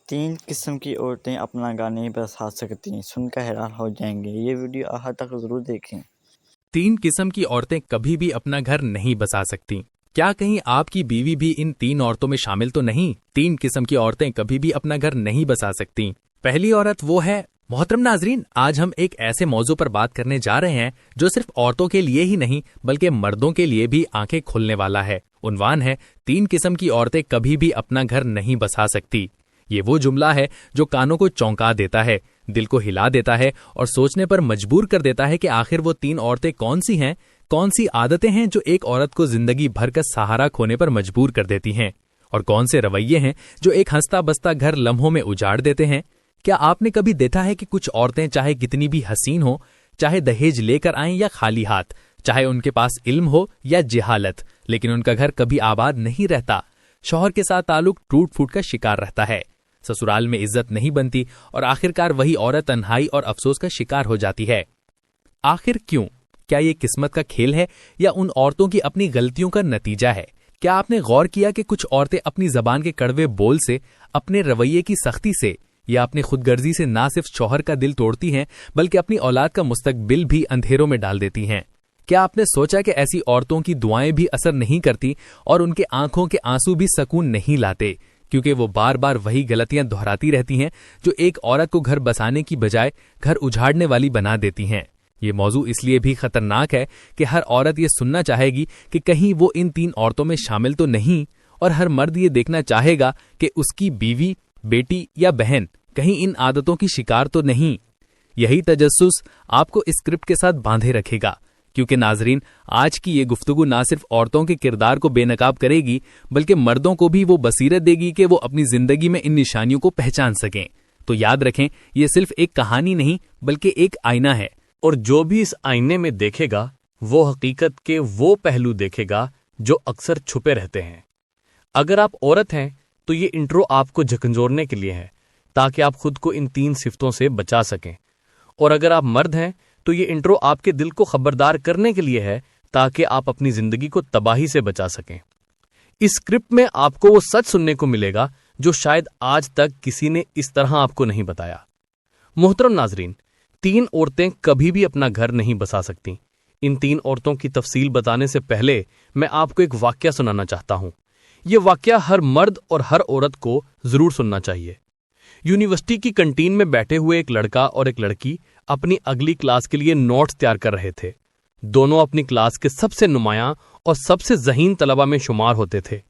तीन किस्म की औरतें अपना घर नहीं बसा सकती, सुनकर हैरान हो जाएंगे। ये वीडियो आखिर तक जरूर देखें। तीन किस्म की औरतें कभी भी अपना घर नहीं बसा सकती। क्या कहीं आपकी बीवी भी इन तीन औरतों में शामिल तो नहीं? तीन किस्म की औरतें कभी भी अपना घर नहीं बसा सकती। पहली औरत वो है। मोहतरम नाजरीन, आज हम एक ऐसे मौजू पर बात करने जा रहे हैं जो सिर्फ औरतों के लिए ही नहीं बल्कि मर्दों के लिए भी आंखें खोलने वाला है। उन्वान है, तीन किस्म की औरतें कभी भी अपना घर नहीं बसा सकती। ये वो जुमला है जो कानों को चौंका देता है, दिल को हिला देता है और सोचने पर मजबूर कर देता है कि आखिर वो तीन औरतें कौन सी हैं, कौन सी आदतें हैं जो एक औरत को जिंदगी भर का सहारा खोने पर मजबूर कर देती हैं, और कौन से रवैये हैं जो एक हंसता बसता घर लम्हों में उजाड़ देते हैं। क्या आपने कभी देखा है कि कुछ औरतें चाहे कितनी भी हसीन हो, चाहे दहेज लेकर आएं या खाली हाथ, चाहे उनके पास इल्म हो या जिहालत, लेकिन उनका घर कभी आबाद नहीं रहता। शौहर के साथ ताल्लुक टूट फूट का शिकार रहता है, ससुराल में इज्जत नहीं बनती और आखिरकार वही औरत तन्हाई और अफसोस का शिकार हो जाती है। आखिर क्यों? क्या ये किस्मत का खेल है या उन औरतों की अपनी गलतियों का नतीजा है? क्या आपने गौर किया कि कुछ औरतें अपनी जबान के कड़वे बोल से, अपने रवैये की सख्ती से या अपनी खुदगर्जी से ना सिर्फ शौहर का दिल तोड़ती हैं बल्कि अपनी औलाद का मुस्तकबिल भी अंधेरों में डाल देती हैं? क्या आपने सोचा कि ऐसी औरतों की दुआएं भी असर नहीं करती और उनके आंखों के आंसू भी सकून नहीं लाते, क्योंकि वो बार बार वही गलतियां दोहराती रहती हैं जो एक औरत को घर बसाने की बजाय घर उजाड़ने वाली बना देती हैं। ये मौजू इसलिए भी खतरनाक है कि हर औरत ये सुनना चाहेगी कि कहीं वो इन तीन औरतों में शामिल तो नहीं, और हर मर्द ये देखना चाहेगा कि उसकी बीवी, बेटी या बहन कहीं इन आदतों की शिकार तो नहीं। यही तजस्सुस आपको इस स्क्रिप्ट के साथ बांधे रखेगा, क्योंकि नाजरीन, आज की ये गुफ्तगू ना सिर्फ औरतों के किरदार को बेनकाब करेगी बल्कि मर्दों को भी वो बसीरत देगी कि वो अपनी जिंदगी में इन निशानियों को पहचान सकें। तो याद रखें, ये सिर्फ एक कहानी नहीं बल्कि एक आईना है, और जो भी इस आईने में देखेगा वो हकीकत के वो पहलू देखेगा जो अक्सर छुपे रहते हैं। अगर आप औरत हैं तो ये इंट्रो आपको झकझोरने के लिए है, ताकि आप खुद को इन तीन सिफ्तों से बचा सकें। और अगर आप मर्द हैं तो ये इंट्रो आपके दिल को खबरदार करने के लिए है, ताकि आप अपनी जिंदगी को तबाही से बचा सकें। इस स्क्रिप्ट में आपको वो सच सुनने को मिलेगा जो शायद आज तक किसी ने इस तरह आपको नहीं बताया। मोहतरम नाजरीन, तीन औरतें कभी भी अपना घर नहीं बसा सकती। इन तीन औरतों की तफसील बताने से पहले मैं आपको एक वाकया सुनाना चाहता हूं। यह वाकया हर मर्द और हर औरत को जरूर सुनना चाहिए। यूनिवर्सिटी की कैंटीन में बैठे हुए एक लड़का और एक लड़की अपनी अगली क्लास के लिए नोट्स तैयार कर रहे थे। दोनों अपनी क्लास के सबसे नुमायां और सबसे ज़हीन तलबा में शुमार होते थे।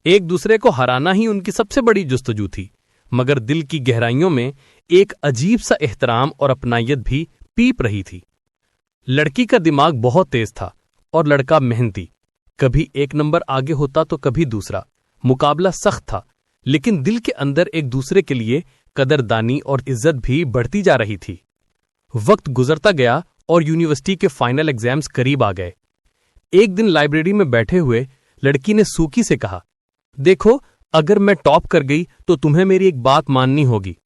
एक दूसरे को हराना ही उनकी सबसे बड़ी जुस्तजू थी, मगर दिल की गहराइयों में एक अजीब सा एहतराम और अपनायत भी पीप रही थी। लड़की का दिमाग बहुत तेज था और लड़का मेहनती। कभी एक नंबर आगे होता तो कभी दूसरा। मुकाबला सख्त था, लेकिन दिल के अंदर एक दूसरे के लिए कदरदानी और इज्जत भी बढ़ती जा रही थी। वक्त गुजरता गया और यूनिवर्सिटी के फाइनल एग्जाम्स करीब आ गए। एक दिन लाइब्रेरी में बैठे हुए लड़की ने सूकी से कहा, देखो, अगर मैं टॉप कर गई तो तुम्हें मेरी एक बात माननी होगी।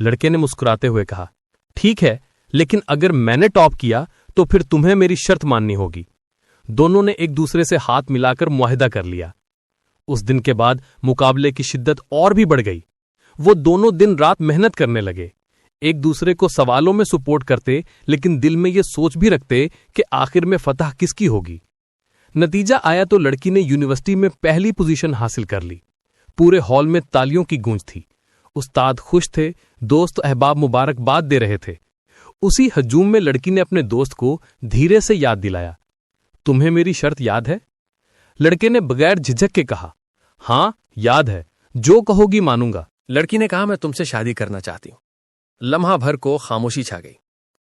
लड़के ने मुस्कुराते हुए कहा, ठीक है, लेकिन अगर मैंने टॉप किया तो फिर तुम्हें मेरी शर्त माननी होगी। दोनों ने एक दूसरे से हाथ मिलाकर मुआहिदा कर लिया। उस दिन के बाद मुकाबले की शिद्दत और भी बढ़ गई। वो दोनों दिन रात मेहनत करने लगे, एक दूसरे को सवालों में सपोर्ट करते, लेकिन दिल में ये सोच भी रखते कि आखिर में फतह किसकी होगी। नतीजा आया तो लड़की ने यूनिवर्सिटी में पहली पोजीशन हासिल कर ली। पूरे हॉल में तालियों की गूंज थी। उस्ताद खुश थे, दोस्त अहबाब मुबारकबाद दे रहे थे। उसी हजूम में लड़की ने अपने दोस्त को धीरे से याद दिलाया, तुम्हें मेरी शर्त याद है? लड़के ने बगैर झिझक के कहा, हाँ याद है, जो कहोगी मानूंगा। लड़की ने कहा, मैं तुमसे शादी करना चाहती हूं। लम्हा भर को खामोशी छा गई।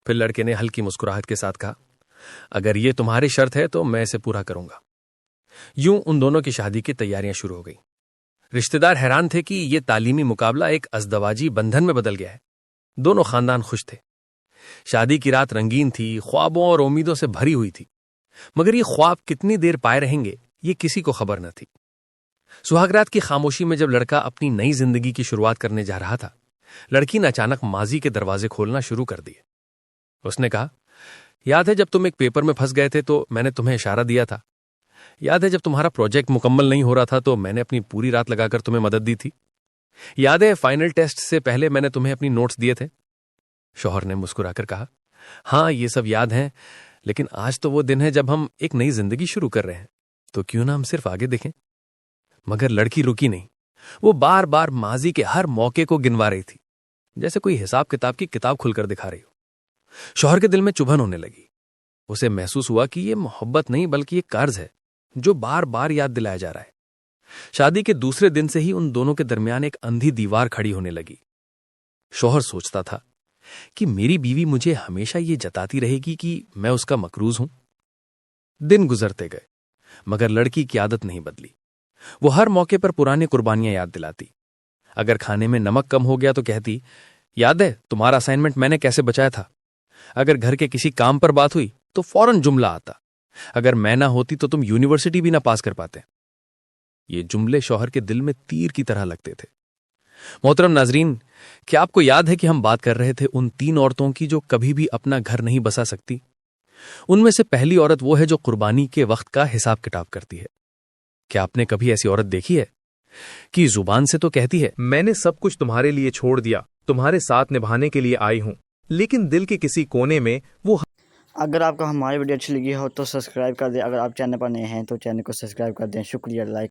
फिर लड़के ने हल्की मुस्कुराहट के साथ कहा, अगर ये तुम्हारी शर्त है तो मैं इसे पूरा करूंगा। यूं उन दोनों की शादी की तैयारियां शुरू हो गई। रिश्तेदार हैरान थे कि यह तालीमी मुकाबला एक अज़दवाजी बंधन में बदल गया है। दोनों खानदान खुश थे। शादी की रात रंगीन थी, ख्वाबों और उम्मीदों से भरी हुई थी, मगर ये ख्वाब कितनी देर पाए रहेंगे ये किसी को खबर न थी। सुहागरात की खामोशी में जब लड़का अपनी नई जिंदगी की शुरुआत करने जा रहा था, लड़की ने अचानक माजी के दरवाजे खोलना शुरू कर दिए। उसने कहा, याद है जब तुम एक पेपर में फंस गए थे तो मैंने तुम्हें इशारा दिया था? याद है जब तुम्हारा प्रोजेक्ट मुकम्मल नहीं हो रहा था तो मैंने अपनी पूरी रात लगाकर तुम्हें मदद दी थी? याद है फाइनल टेस्ट से पहले मैंने तुम्हें अपनी नोट्स दिए थे? शौहर ने मुस्कुराकर कहा, हाँ ये सब याद है, लेकिन आज तो वो दिन है जब हम एक नई जिंदगी शुरू कर रहे हैं, तो क्यों ना हम सिर्फ आगे देखें। मगर लड़की रुकी नहीं। वो बार बार माजी के हर मौके को गिनवा रही थी, जैसे कोई हिसाब किताब की किताब खुलकर दिखा रही हो। शौहर के दिल में चुभन होने लगी। उसे महसूस हुआ कि ये मोहब्बत नहीं बल्कि ये कर्ज है जो बार बार याद दिलाया जा रहा है। शादी के दूसरे दिन से ही उन दोनों के दरमियान एक अंधी दीवार खड़ी होने लगी। शौहर सोचता था कि मेरी बीवी मुझे हमेशा ये जताती रहेगी कि मैं उसका मकरूज हूं। दिन गुजरते गए, मगर लड़की की आदत नहीं बदली। वो हर मौके पर पुरानी कुर्बानियां याद दिलाती। अगर खाने में नमक कम हो गया तो कहती, याद है तुम्हारा असाइनमेंट मैंने कैसे बचाया था। अगर घर के किसी काम पर बात हुई तो फौरन जुमला आता, अगर मैं ना होती तो तुम यूनिवर्सिटी भी ना पास कर पाते। ये जुमले शौहर के दिल में तीर की तरह लगते थे। मोहतरम नाजरीन, क्या आपको याद है कि हम बात कर रहे थे उन 3 औरतों की जो कभी भी अपना घर नहीं बसा सकती? उनमें से पहली औरत वो है जो कुर्बानी के वक्त का हिसाब किताब करती है। क्या आपने कभी ऐसी औरत देखी है कि जुबान से तो कहती है, मैंने सब कुछ तुम्हारे लिए छोड़ दिया, तुम्हारे साथ निभाने के लिए आई हूं, लेकिन दिल के किसी कोने में वो। अगर आपको हमारी वीडियो अच्छी लगी हो तो सब्सक्राइब कर दें। अगर आप चैनल पर नए हैं तो चैनल को सब्सक्राइब कर दें। शुक्रिया, लाइक